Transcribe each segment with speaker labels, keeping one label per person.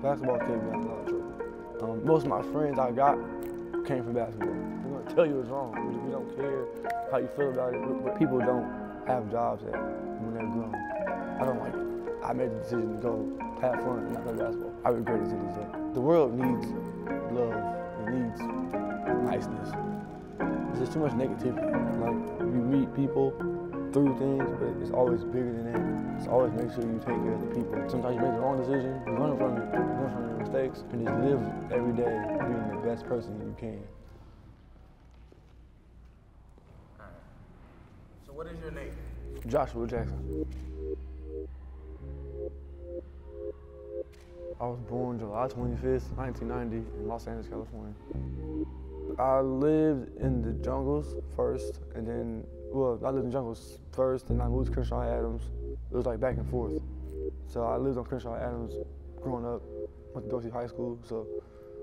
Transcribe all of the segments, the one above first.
Speaker 1: Basketball kept me out of a lot of trouble. Most of my friends I got came from basketball. We're gonna tell you it's wrong. We don't care how you feel about it, but people don't have jobs when they're grown. I don't like it. I made the decision to go have fun and not play basketball. I regret it to this day. The world needs love. It needs niceness. There's just too much negativity. Like, you meet people through things, but it's always bigger than that. It's always make sure you take care of the people. Sometimes you make the wrong decision, you learn from it, learn from your mistakes, and just live every day being the best person you can.
Speaker 2: All right. So what is your name?
Speaker 1: Joshua Jackson. I was born July 25th, 1990 in Los Angeles, California. I lived in the jungles first, and then, well, I lived in the jungles first, and I moved to Crenshaw Adams. It was like back and forth. So I lived on Crenshaw Adams growing up, went to Dorsey High School, so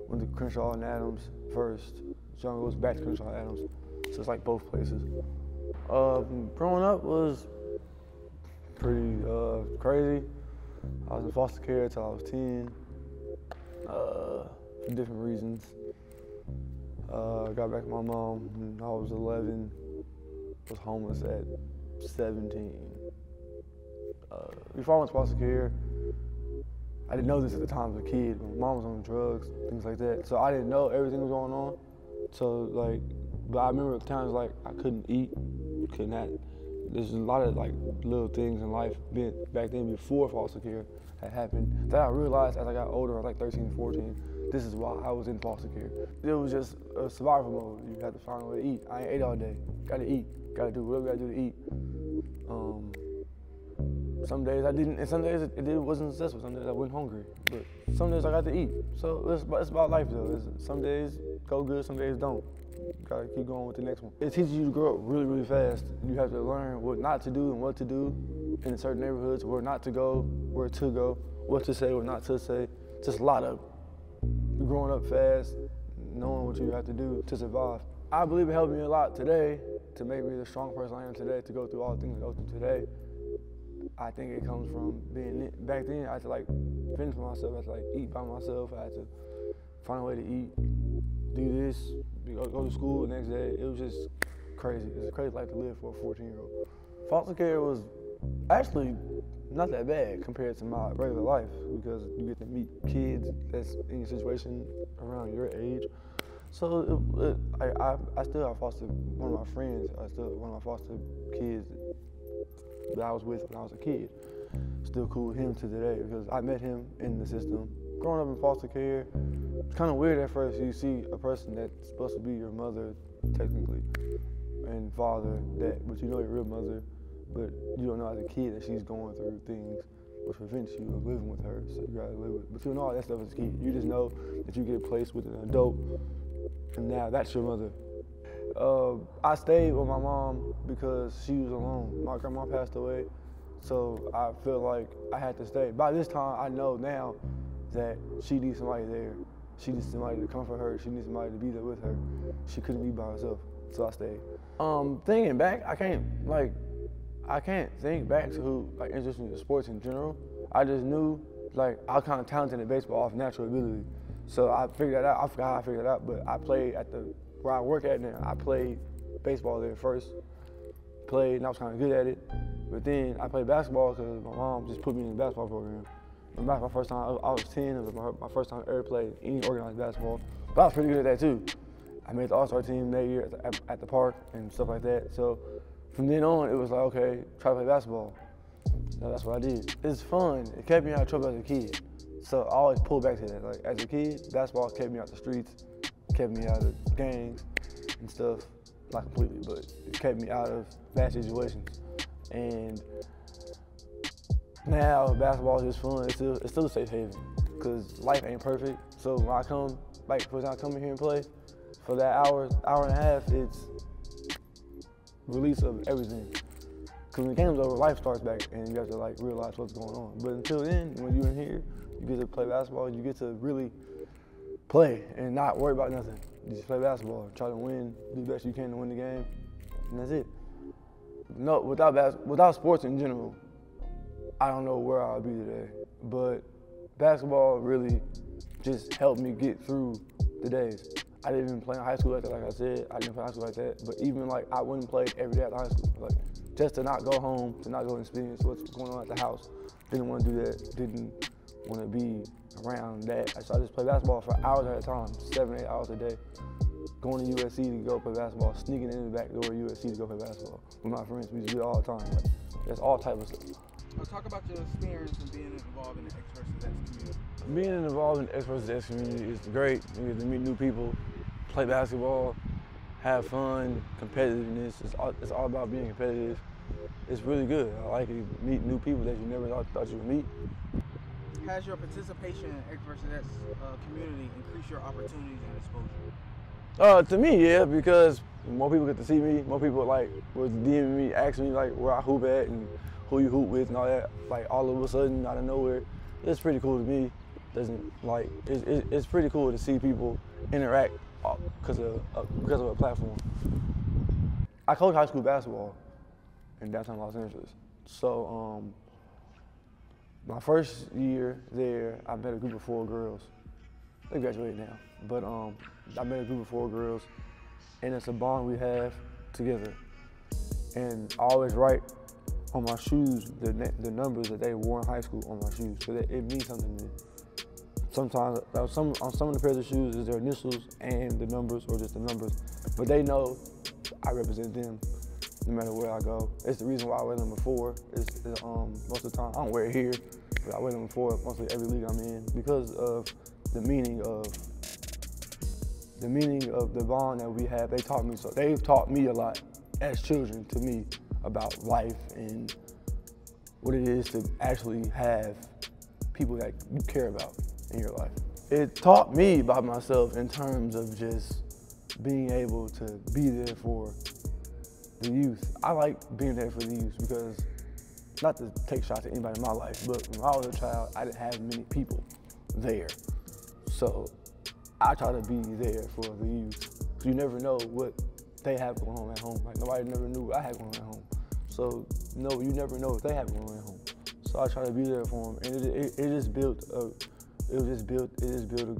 Speaker 1: went to Crenshaw and Adams first, jungles, back to Crenshaw Adams. So it's like both places. Growing up was pretty crazy. I was in foster care until I was 10, for different reasons. I got back to my mom when I was 11, was homeless at 17. Before I went to foster care, I didn't know this at the time as a kid. My mom was on drugs, things like that. So I didn't know everything was going on. So like, but I remember times like I couldn't eat, couldn't have. There's a lot of like little things in life back then before foster care had happened that I realized as I got older, I was like 13, 14, this is why I was in foster care. It was just a survival mode. You had to find a way to eat. I ain't ate all day. Gotta eat. Gotta do whatever I gotta do to eat. Some days I didn't, and some days it wasn't successful. Some days I went hungry, but some days I got to eat. So it's about life though. Some days go good, some days don't. You gotta keep going with the next one. It teaches you to grow up really, really fast. You have to learn what not to do and what to do in certain neighborhoods, where not to go, where to go, what to say, what not to say. Just a lot of growing up fast, knowing what you have to do to survive. I believe it helped me a lot today to make me the strong person I am today, to go through all the things I go through today. I think it comes from being, back then I had to like fend for myself, I had to like eat by myself, I had to find a way to eat, do this, go to school the next day. It was just crazy. It's a crazy life to live for a 14-year-old. Foster care was actually not that bad compared to my regular life, because you get to meet kids that's in your situation around your age. So I still have foster, one of my friends, one of my foster kids that I was with when I was a kid. Still cool with him to today because I met him in the system. Growing up in foster care, it's kind of weird at first. You see a person that's supposed to be your mother, technically, and father, but you know your real mother, but you don't know as a kid that she's going through things which prevents you of living with her, so you gotta live with it. But you don't know all that stuff as a kid. You just know that you get placed with an adult, and now that's your mother. I stayed with my mom because she was alone. My grandma passed away, so I feel like I had to stay. By this time, I know now that she needs somebody there. She needs somebody to comfort her. She needs somebody to be there with her. She couldn't be by herself, so I stayed. Thinking back, I can't think back to who interested me in sports in general. I just knew I was kind of talented in baseball off natural ability. So I figured that out. I forgot how I figured it out, but I played at where I work at now. I played baseball there first. Played, and I was kind of good at it. But then I played basketball because my mom just put me in the basketball program. My first time, I was 10. It was my first time I ever played any organized basketball. But I was pretty good at that too. I made the All-Star team that year at the park and stuff like that. So from then on, it was like, okay, try to play basketball. So that's what I did. It's fun. It kept me out of trouble as a kid. So I always pull back to that. Like as a kid, basketball kept me out the streets, kept me out of gangs and stuff. Not completely, but it kept me out of bad situations. And now basketball is just fun. It's still a safe haven because life ain't perfect. So when I come, for example, I come in here and play for that hour and a half, it's release of everything. Because when the game's over, life starts back and you have to realize what's going on. But until then, when you're in here, you get to play basketball, you get to really play and not worry about nothing. You just play basketball, try to win, do the best you can to win the game, and that's it. No, without sports in general, I don't know where I'll be today. But basketball really just helped me get through the days. I didn't even play in high school like that, like I said. I didn't play in high school like that. But even like I wouldn't play every day at high school. Like just to not go home, to not go experience what's going on at the house. Didn't want to do that. Didn't want to be around that. So I just played basketball for hours at a time, 7, 8 hours a day. Going to USC to go play basketball, sneaking in the back door of USC to go play basketball with my friends. We used to do it all the time. Like, that's all type of stuff.
Speaker 2: Let's talk about your experience and being involved in the XvsX community.
Speaker 1: Being involved in the XvsX community is great. You get to meet new people, play basketball, have fun, competitiveness. It's all about being competitive. It's really good. I like it. Meet new people that you never thought you would meet.
Speaker 2: Has your participation in XvsX community increased your opportunities and exposure?
Speaker 1: To me, yeah, because more people get to see me. More people like was DMing me, asking me like where I hoop at and who you hoop with and all that. Like all of a sudden, out of nowhere, it's pretty cool to me. It's pretty cool to see people interact because of a platform. I coach high school basketball in downtown Los Angeles. So my first year there, I met a group of 4 girls. They graduated now, but I met a group of 4 girls, and it's a bond we have together. And I always write on my shoes the numbers that they wore in high school on my shoes, so that it means something to me. Sometimes on some of the pairs of shoes is their initials and the numbers, or just the numbers, but they know I represent them no matter where I go. It's the reason why I wear number 4. Most of the time I don't wear it here, but I wear number 4 mostly every league I'm in because of the meaning of the bond that we have. They've taught me a lot as children to me about life and what it is to actually have people that you care about in your life. It taught me about myself in terms of just being able to be there for the youth. I like being there for the youth because, not to take shots at anybody in my life, but when I was a child, I didn't have many people there. So I try to be there for the youth. You never know what they have going on at home. Like nobody never knew what I had going on at home. So no, you never know what they have going on at home. So I try to be there for them, and it just built a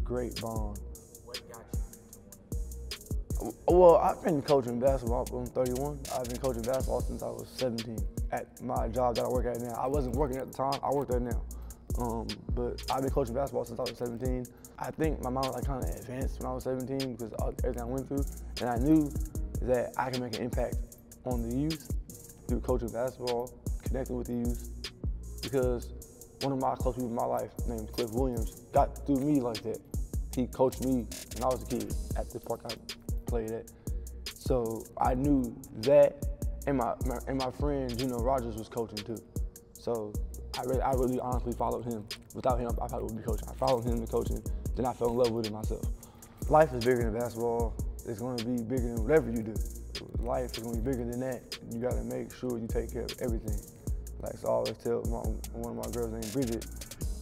Speaker 1: great bond.
Speaker 2: What got you into it?
Speaker 1: Well, I've been coaching basketball. I'm 31. I've been coaching basketball since I was 17 at my job that I work at now. I wasn't working at the time. I work there now. But I've been coaching basketball since I was 17. I think my mind was like kind of advanced when I was 17 because of everything I went through, and I knew that I can make an impact on the youth through coaching basketball, connecting with the youth, because one of my close people in my life, named Cliff Williams, got through me like that. He coached me when I was a kid at the park I played at. So I knew that, and my friend Gino Rogers was coaching too. So I really honestly followed him. Without him, I probably wouldn't be coaching. I followed him in coaching, then I fell in love with it myself. Life is bigger than basketball. It's gonna be bigger than whatever you do. Life is gonna be bigger than that. You gotta make sure you take care of everything. Like so I always tell one of my girls named Bridget,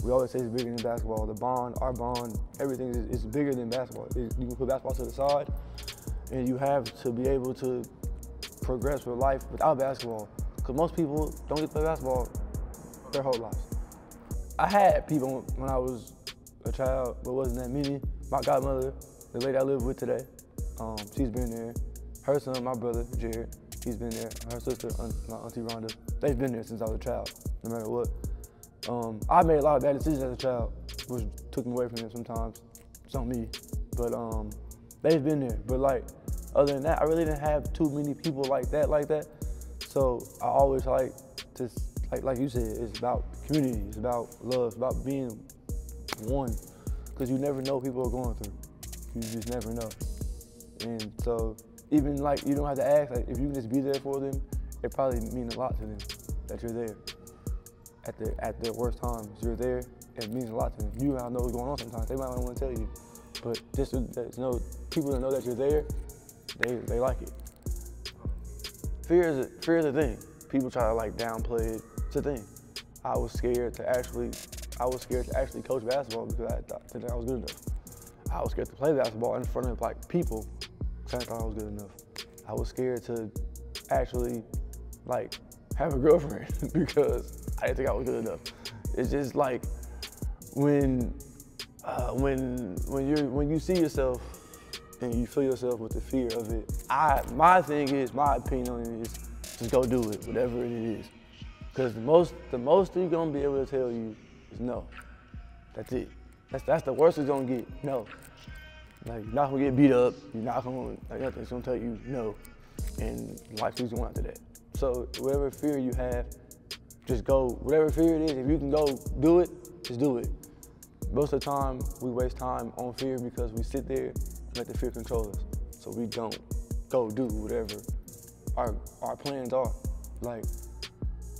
Speaker 1: we always say it's bigger than basketball. The bond, our bond, everything is bigger than basketball. You can put basketball to the side, and you have to be able to progress with life without basketball. Because most people don't get to play basketball their whole lives. I had people when I was a child, but wasn't that many. My godmother, the lady I live with today, she's been there. Her son, my brother, Jared, he's been there. Her sister, my auntie Rhonda, they've been there since I was a child, no matter what. I made a lot of bad decisions as a child, which took me away from them sometimes. It's on me, but they've been there. But like, other than that, I really didn't have too many people like that. So I always like to, like you said, it's about community, it's about love, it's about being one. Because you never know what people are going through. You just never know. And so even like, you don't have to ask, like if you can just be there for them, it probably means a lot to them that you're there. At their worst times, you're there, it means a lot to them. You might not know what's going on sometimes, they might not want to tell you. But just to know, people that know that you're there, they like it. Fear is a thing. People try to like downplay it. It's a thing. I was scared to actually coach basketball because I thought I was good enough. I was scared to play basketball in front of like people because I thought I was good enough. I was scared to actually like have a girlfriend because I didn't think I was good enough. It's just like when you see yourself and you feel yourself with the fear of it, my opinion on it is just go do it, whatever it is. Because the most they're gonna be able to tell you is no. That's it. That's the worst it's gonna get, no. Like, you're not gonna get beat up, you're not gonna, like, nothing's gonna tell you no. And life keeps going after that. So whatever fear you have, just go, whatever fear it is, if you can go do it, just do it. Most of the time, we waste time on fear because we sit there and let the fear control us. So we don't go do whatever our plans are. Like,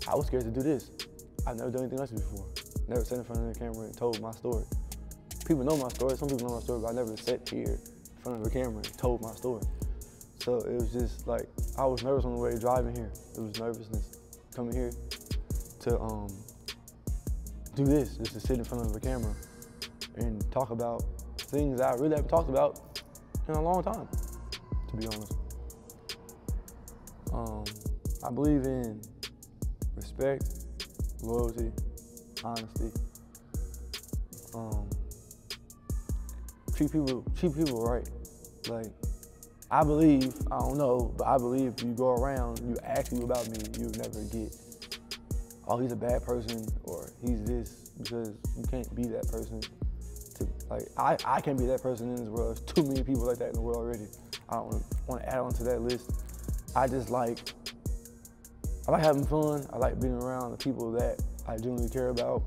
Speaker 1: I was scared to do this. I've never done anything like this before. Never sat in front of the camera and told my story. People know my story, some people know my story, but I never sat here in front of a camera and told my story. So it was just like, I was nervous on the way driving here. It was nervousness coming here to do this, just to sit in front of a camera and talk about things I really haven't talked about in a long time, to be honest. I believe in respect, loyalty, honesty. Treat people right. Like, I believe, I don't know, but I believe if you go around, you ask people about me, you'll never get, oh, he's a bad person, or he's this, because you can't be that person. I can't be that person in this world. There's too many people like that in the world already. I don't want to add on to that list. I like having fun. I like being around the people that I genuinely care about.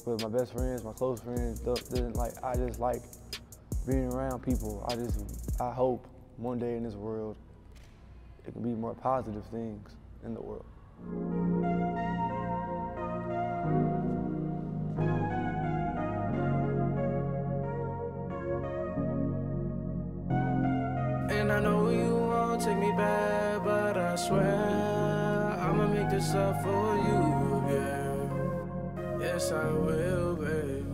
Speaker 1: With my best friends, my close friends, I just like being around people. I hope one day in this world, it can be more positive things in the world.
Speaker 3: And I know you won't take me back, but I swear I'ma make this up for you, yeah. Yes, I will, babe.